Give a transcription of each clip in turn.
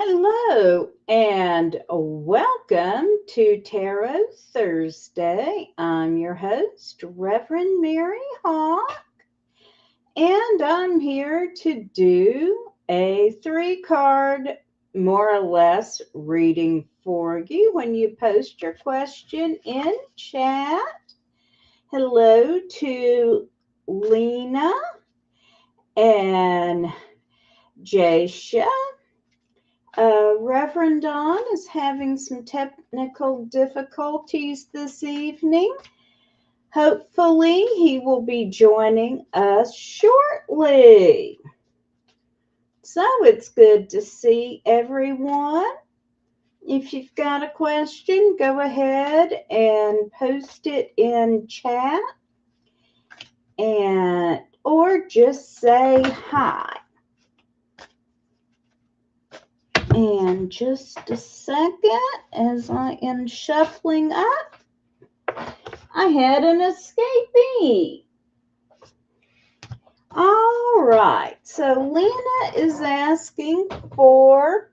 Hello and welcome to Tarot Thursday. I'm your host, Reverend Mary Hawk, and I'm here to do a three-card, more or less, reading for you when you post your question in chat. Hello to Lena and Jasha. Reverend Don is having some technical difficulties this evening. Hopefully, he will be joining us shortly. So it's good to see everyone. If you've got a question, go ahead and post it in chat or just say hi. And just a second, as I am shuffling up, I had an escapee. All right, so Lena is asking for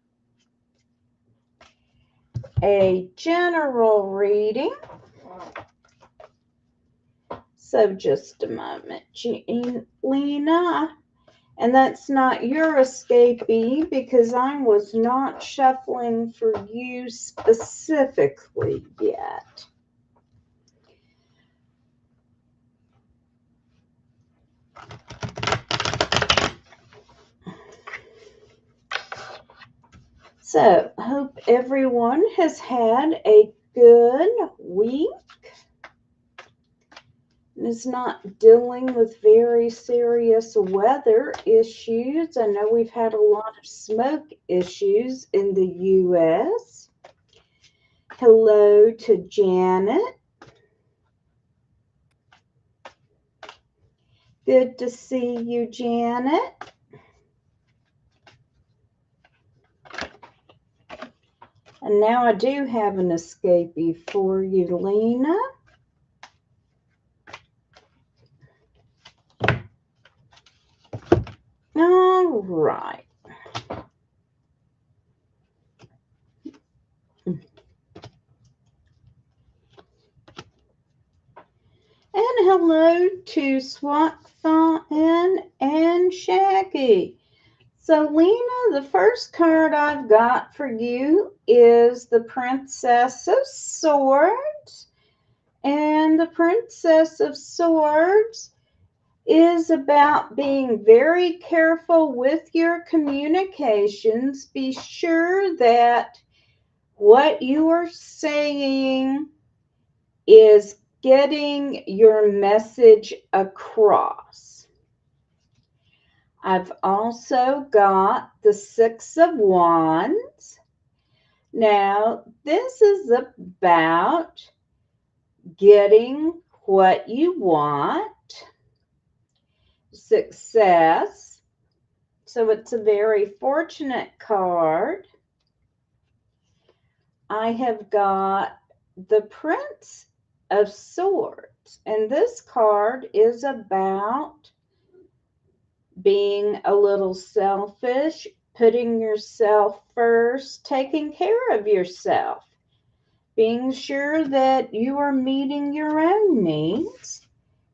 a general reading. So just a moment, Lena. And that's not your escapee because I was not shuffling for you specifically yet. So, hope everyone has had a good week and is not dealing with very serious weather issues. I know we've had a lot of smoke issues in the U.S. Hello to Janet. Good to see you, Janet. And now I do have an escapee for you, Lena. All right. And hello to Swathan and Shaggy. So, Lena, the first card I've got for you is the Princess of Swords. And the Princess of Swords is about being very careful with your communications. Be sure that what you are saying is getting your message across. I've also got the Six of Wands. Now, this is about getting what you want, success. So it's a very fortunate card. I have got the Prince of Swords, and this card is about being a little selfish, putting yourself first, taking care of yourself, being sure that you are meeting your own needs.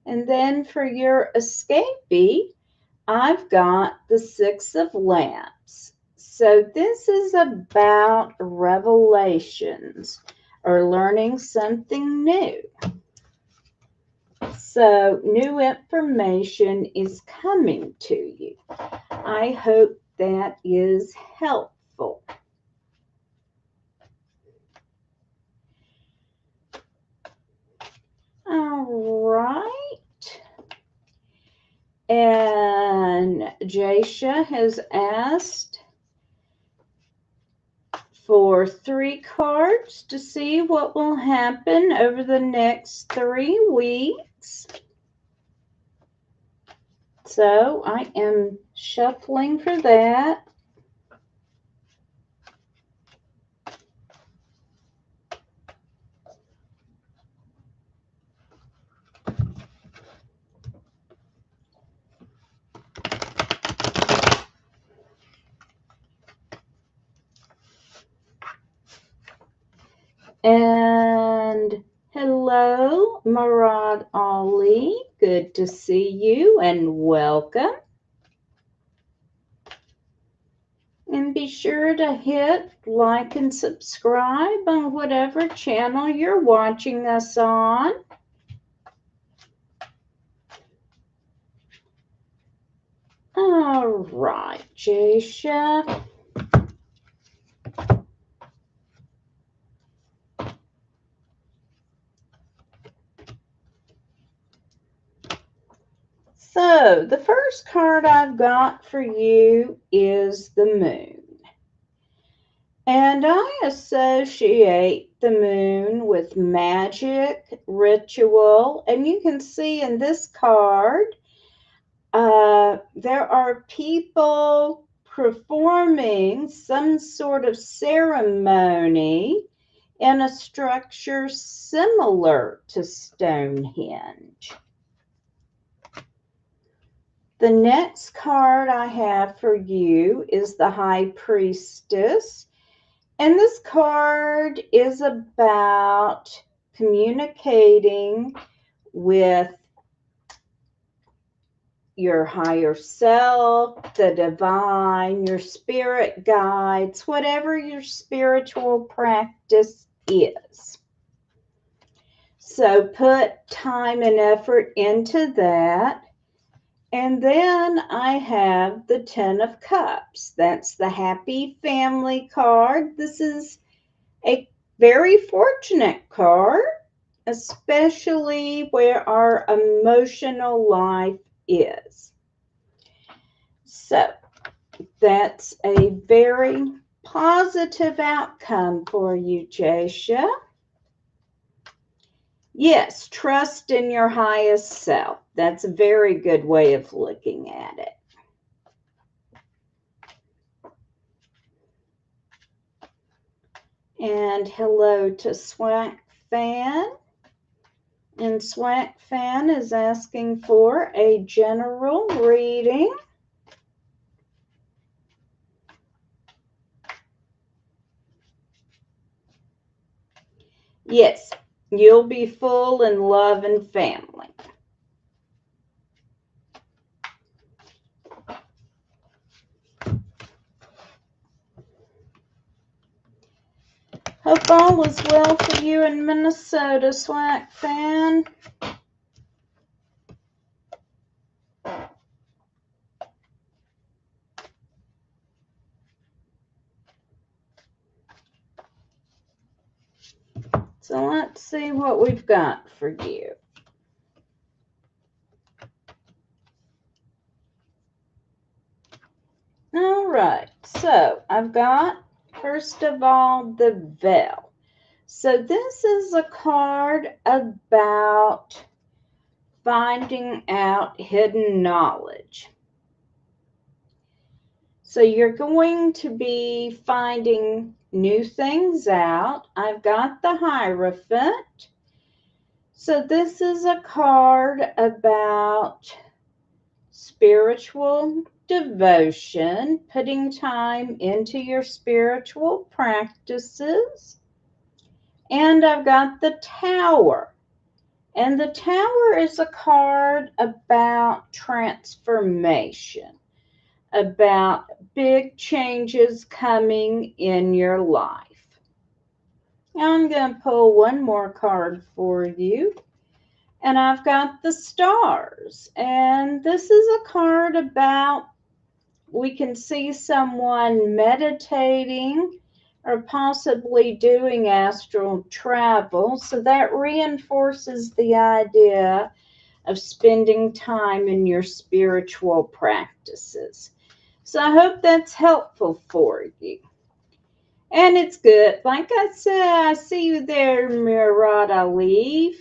And then for your escapee, I've got the Six of Lamps. So this is about revelations or learning something new. So new information is coming to you. I hope that is helpful. All right. And Jasha has asked for 3 cards to see what will happen over the next 3 weeks. So I am shuffling for that. And hello, Murad Ali. Good to see you and welcome. And be sure to hit like and subscribe on whatever channel you're watching us on. All right, Jasha. So the first card I've got for you is the moon. And I associate the moon with magic, ritual, and you can see in this card, there are people performing some sort of ceremony in a structure similar to Stonehenge. The next card I have for you is the High Priestess. And this card is about communicating with your higher self, the divine, your spirit guides, whatever your spiritual practice is. So put time and effort into that. And then I have the Ten of Cups. That's the happy family card. This is a very fortunate card, especially where our emotional life is. So that's a very positive outcome for you, Jasha. Yes, trust in your highest self. That's a very good way of looking at it. And hello to Swank Fan. And Swank Fan is asking for a general reading. Yes, you'll be full in love and family. Hope all is well for you in Minnesota, Swank Fan. So let's see what we've got for you. All right, so I've got, first of all, the Veil. So this is a card about finding out hidden knowledge. So you're going to be finding new things out. I've got the Hierophant. So this is a card about spiritual devotion, putting time into your spiritual practices. And I've got the Tower. And the Tower is a card about transformation, about big changes coming in your life. I'm going to pull one more card for you. And I've got the Stars. And this is a card about, we can see someone meditating or possibly doing astral travel. So that reinforces the idea of spending time in your spiritual practices. So I hope that's helpful for you. And it's good. Like I said, I see you there, Murad Ali.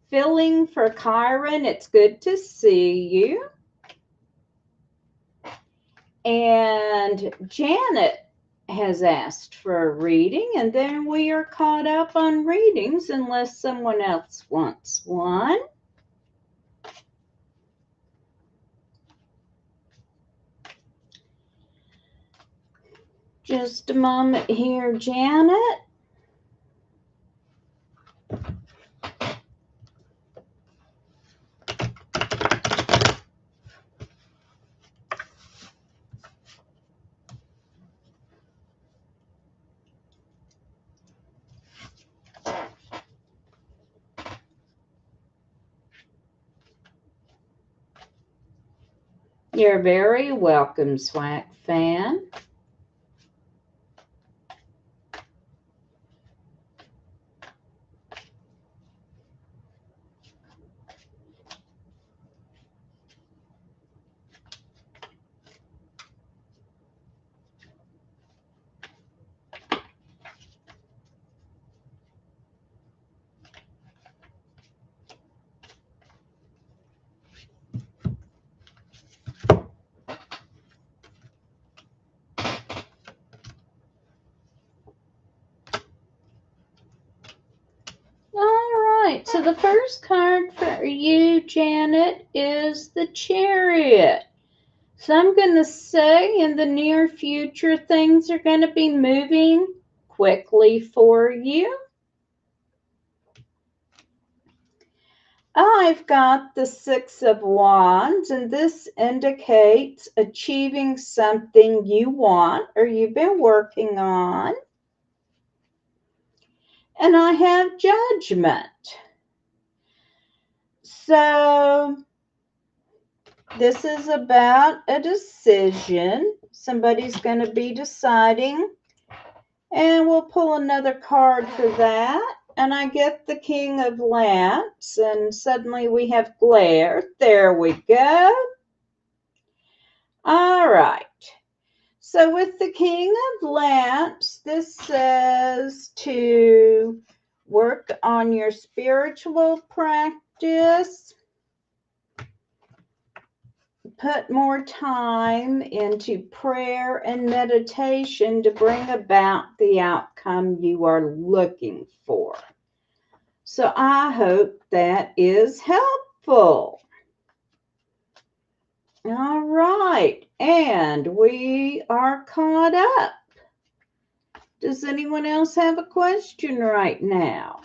Filling for Kyron. It's good to see you. And Janet has asked for a reading, and then we are caught up on readings unless someone else wants one. Just a moment here, Janet. You're very welcome, Swag Fan. So the first card for you, Janet, is the Chariot. So I'm going to say in the near future, things are going to be moving quickly for you. I've got the Six of Wands, and this indicates achieving something you want or you've been working on. And I have Judgment. So this is about a decision. Somebody's going to be deciding. And we'll pull another card for that. And I get the King of Lamps. And suddenly we have glare. There we go. All right. So with the King of Lamps, this says to work on your spiritual practice. Put more time into prayer and meditation to bring about the outcome you are looking for. So I hope that is helpful. All right, and we are caught up. Does anyone else have a question right now?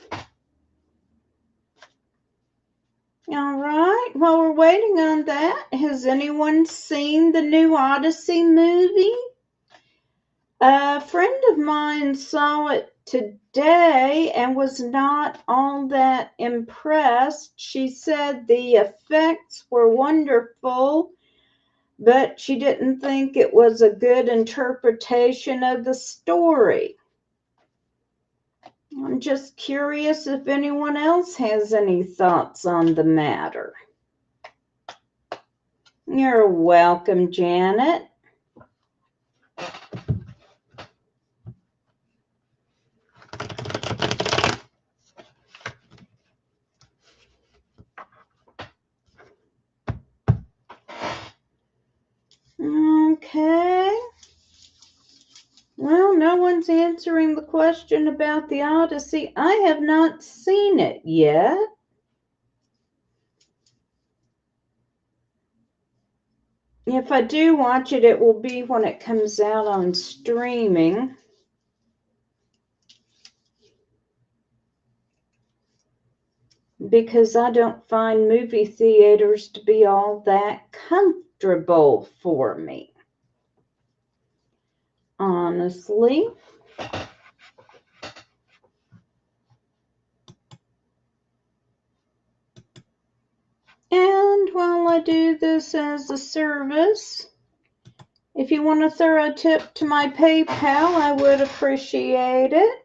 All right, while we're waiting on that, has anyone seen the new Odyssey movie? A friend of mine saw it today and was not all that impressed. She said the effects were wonderful, but she didn't think it was a good interpretation of the story. I'm just curious if anyone else has any thoughts on the matter. You're welcome, Janet. Okay. Well, no one's answering the question about the Odyssey. I have not seen it yet. If I do watch it, it will be when it comes out on streaming. Because I don't find movie theaters to be all that comfortable for me. Honestly. And while I do this as a service, if you want to throw a tip to my PayPal, I would appreciate it.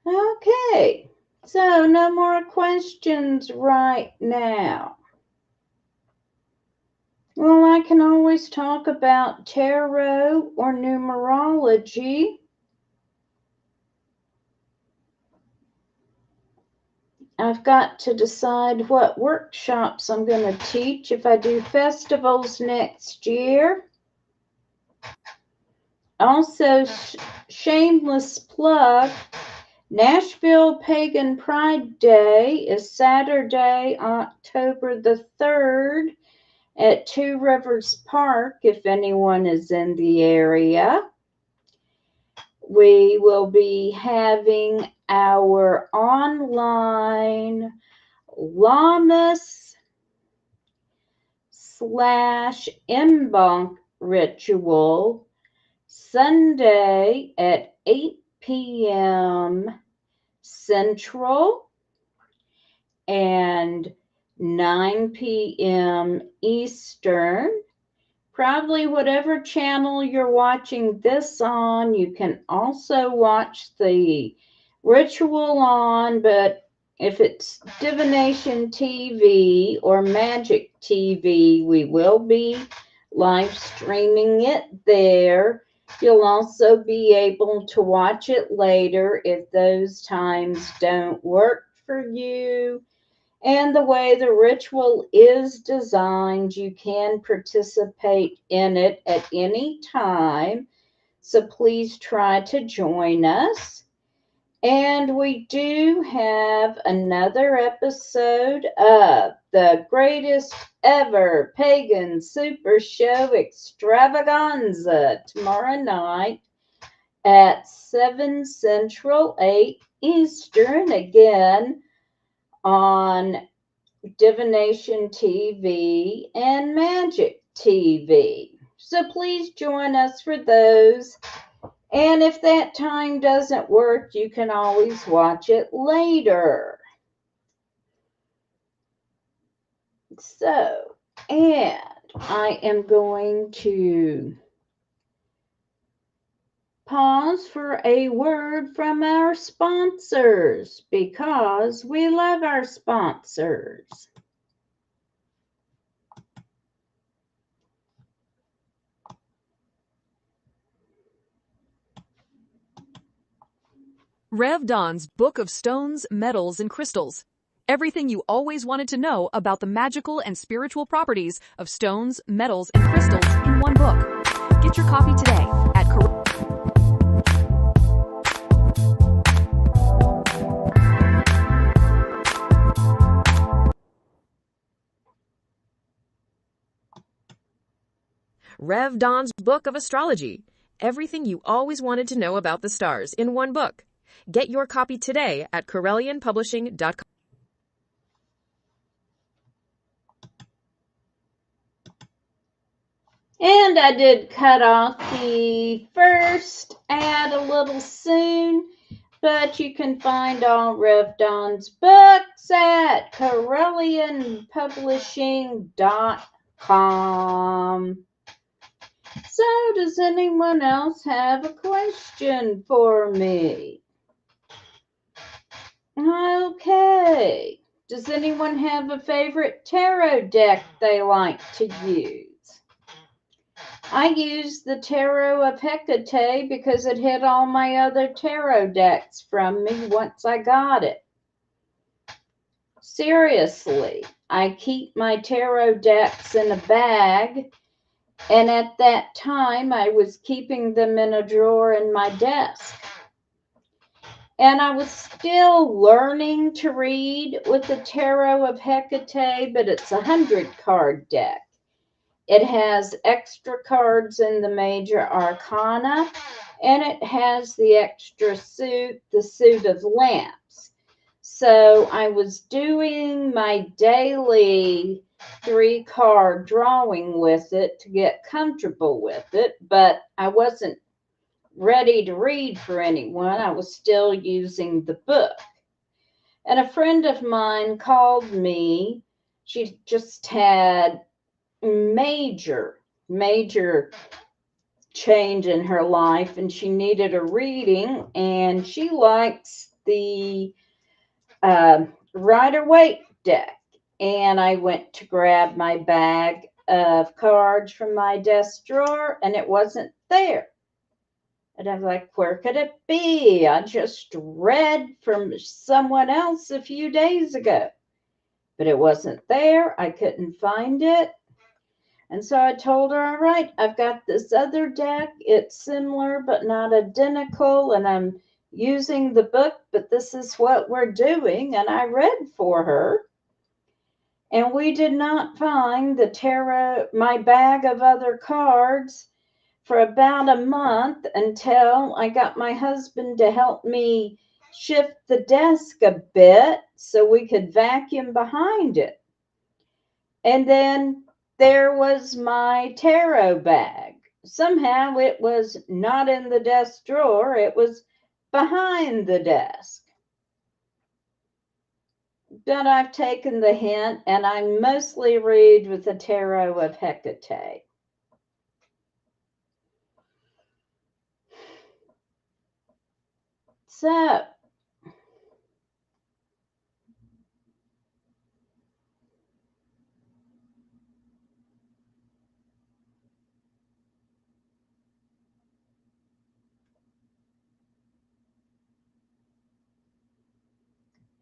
Okay, so no more questions right now. Well, I can always talk about tarot or numerology. I've got to decide what workshops I'm going to teach if I do festivals next year. Also, shameless plug, Nashville Pagan Pride Day is Saturday, October the 3rd at Two Rivers Park, if anyone is in the area. we will be having our online Lammas / Imbolc ritual Sunday at 8 p.m. Central and 9 p.m. Eastern. Probably whatever channel you're watching this on, you can also watch the ritual on, but if it's Divination TV or Magic TV, we will be live streaming it there. You'll also be able to watch it later if those times don't work for you. And the way the ritual is designed, you can participate in it at any time. So please try to join us. And we do have another episode of the greatest ever pagan super show extravaganza tomorrow night at 7 Central, 8 Eastern, again on Divination TV and Magic TV. So please join us for those. And if that time doesn't work, you can always watch it later. So, and I am going to pause for a word from our sponsors because we love our sponsors. Rev Don's Book of Stones, Metals, and Crystals. Everything you always wanted to know about the magical and spiritual properties of stones, metals, and crystals in one book. Get your copy today at Rev Don's Book of Astrology. Everything you always wanted to know about the stars in one book. Get your copy today at CorellianPublishing.com. And I did cut off the first ad a little soon, but you can find all Rev Don's books at CorellianPublishing.com. So, does anyone else have a question for me? Okay. Does anyone have a favorite tarot deck they like to use? I use the Tarot of Hecate because it hid all my other tarot decks from me once I got it. Seriously, I keep my tarot decks in a bag, and at that time I was keeping them in a drawer in my desk. And I was still learning to read with the Tarot of Hecate, but it's a 100-card deck. It has extra cards in the major arcana, and it has the extra suit, the suit of lamps. So I was doing my daily 3-card drawing with it to get comfortable with it, but I wasn't ready to read for anyone. I was still using the book. And a friend of mine called me. She just had major change in her life, and she needed a reading, and she likes the Rider-Waite deck. And I went to grab my bag of cards from my desk drawer, and it wasn't there. And I'm like, where could it be? I just read from someone else a few days ago, but it wasn't there. I couldn't find it. And so I told her, all right, I've got this other deck. It's similar, but not identical. And I'm using the book, but this is what we're doing. And I read for her. And we did not find the tarot, my bag of other cards for about a month until I got my husband to help me shift the desk a bit so we could vacuum behind it. And then there was my tarot bag. Somehow it was not in the desk drawer, it was behind the desk. But I've taken the hint and I mostly read with the Tarot of Hecate. So,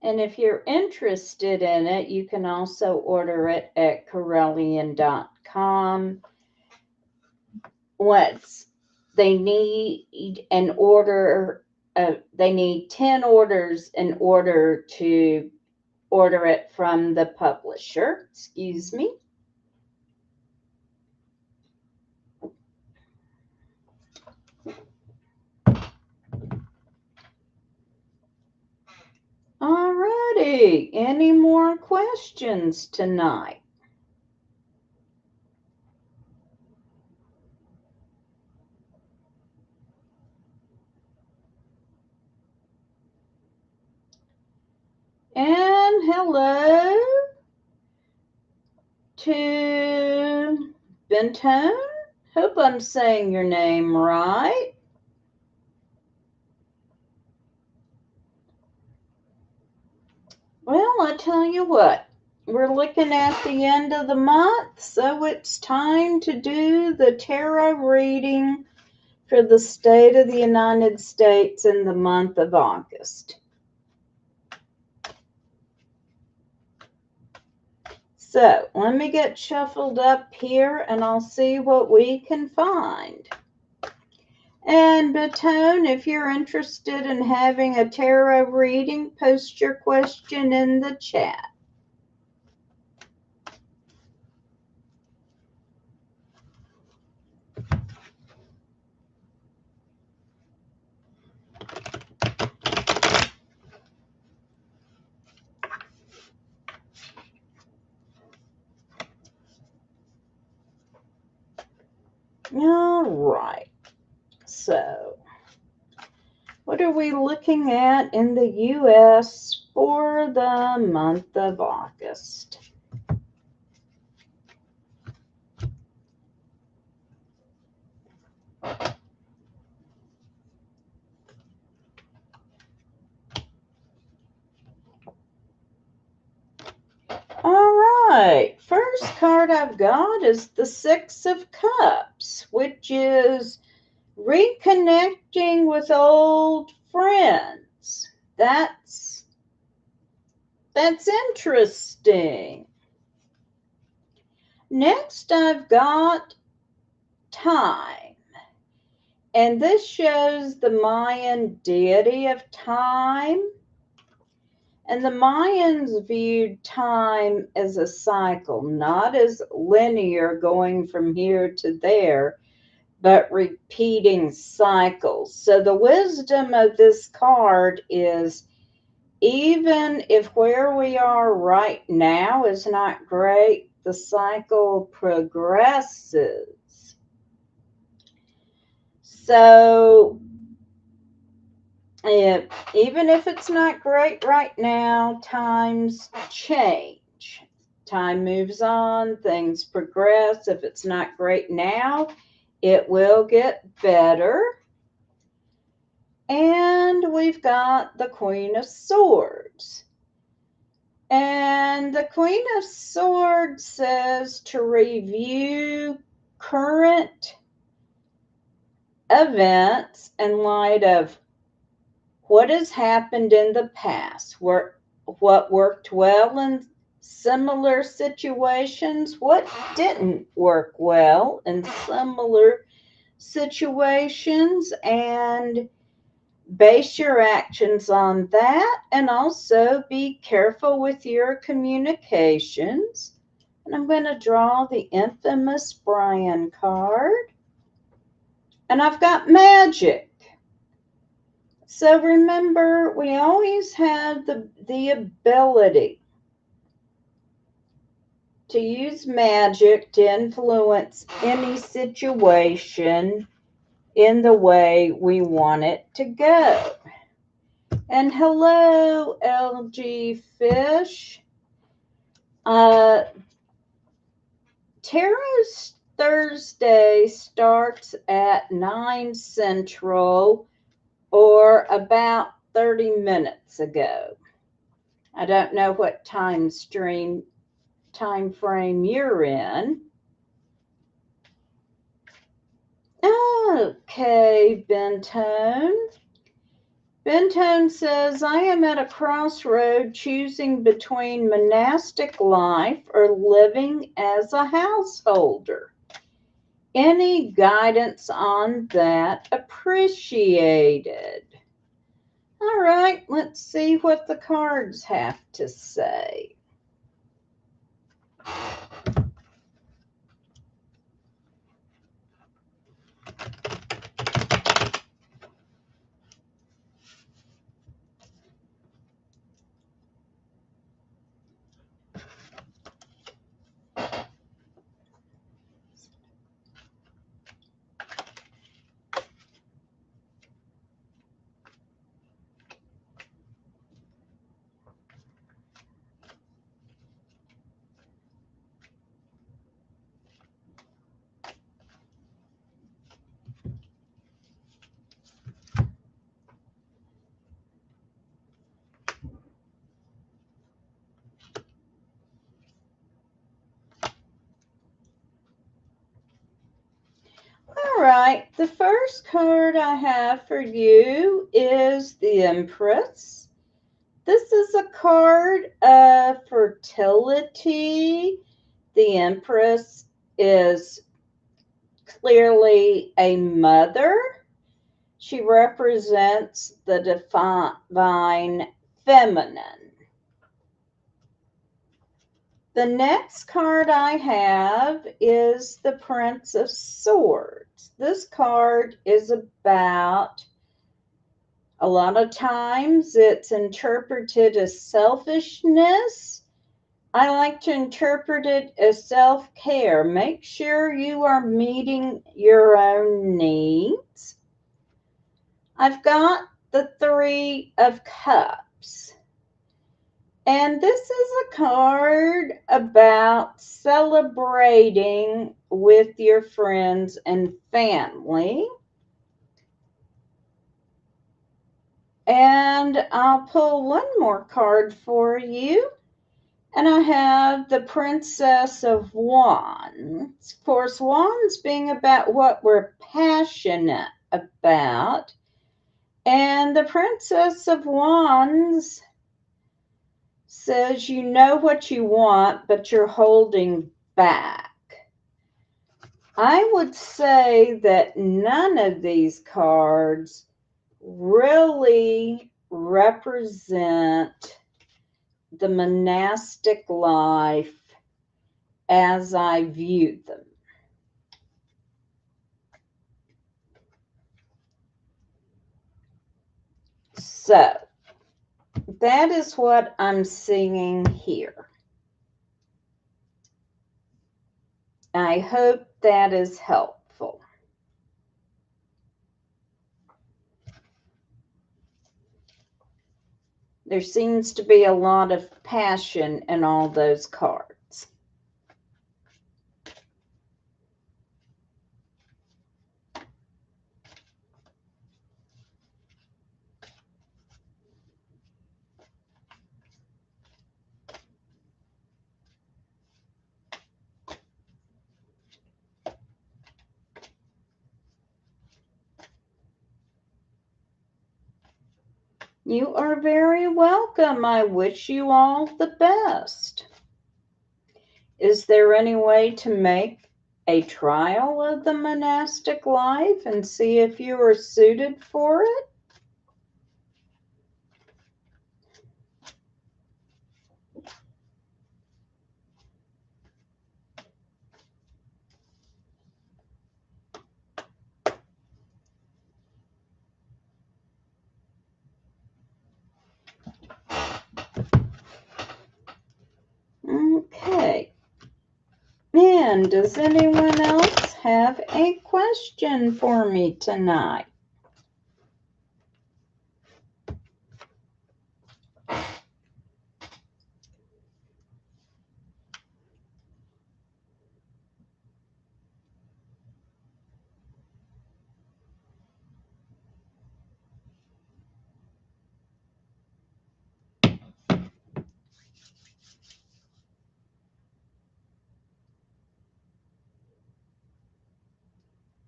and if you're interested in it, you can also order it at Corellian.com. What's they need an order, they need 10 orders in order to order it from the publisher. Excuse me. Alrighty, any more questions tonight? And hello to Bentone. Hope I'm saying your name right. Well, I tell you what, we're looking at the end of the month, so it's time to do the tarot reading for the state of the United States in the month of August. So let me get shuffled up here and I'll see what we can find. And Batone, if you're interested in having a tarot reading, post your question in the chat. All right. So, what are we looking at in the U.S. for the month of August? All right, first card I've got is the Six of Cups, which is reconnecting with old friends. That's interesting. Next, I've got time. And this shows the Mayan deity of time. And the Mayans viewed time as a cycle, not as linear going from here to there, but repeating cycles. So the wisdom of this card is, even if where we are right now is not great, the cycle progresses. So even if it's not great right now, times change. Time moves on, things progress. If it's not great now, it will get better. And we've got the Queen of Swords. And the Queen of Swords says to review current events in light of what has happened in the past, what worked well in similar situations, what didn't work well in similar situations, and base your actions on that, and also be careful with your communications. And I'm going to draw the infamous Brian card. And I've got magic. So remember, we always have the ability to use magic to influence any situation in the way we want it to go. And hello, LG Fish. Tarot's Thursday starts at 9 Central, or about 30 minutes ago. I don't know what time frame you're in. Okay, Bentone. Bentone says, I am at a crossroad choosing between monastic life or living as a householder. Any guidance on that appreciated. All right, let's see what the cards have to say. All right, the first card I have for you is the Empress. This is a card of fertility. The Empress is clearly a mother. She represents the divine feminine. The next card I have is the Prince of Swords. This card is about, a lot of times it's interpreted as selfishness. I like to interpret it as self-care. Make sure you are meeting your own needs. I've got the Three of Cups. And this is a card about celebrating with your friends and family. And I'll pull one more card for you. And I have the Princess of Wands. Of course, Wands being about what we're passionate about. And the Princess of Wands says you know what you want, but you're holding back. I would say that none of these cards really represent the monastic life as I view them. So, that is what I'm seeing here. I hope that is helpful. There seems to be a lot of passion in all those cards. You are very welcome. I wish you all the best. Is there any way to make a trial of the monastic life and see if you are suited for it? again, does anyone else have a question for me tonight?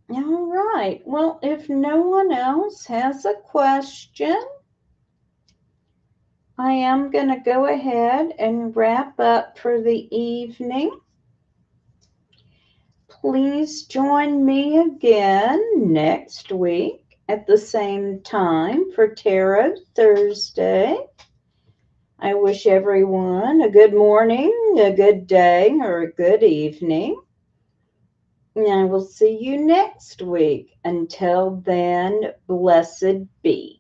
All right. Well, if no one else has a question, I am going to go ahead and wrap up for the evening. Please join me again next week at the same time for Tarot Thursday. I wish everyone a good morning, a good day, or a good evening. And I will see you next week. Until then, blessed be.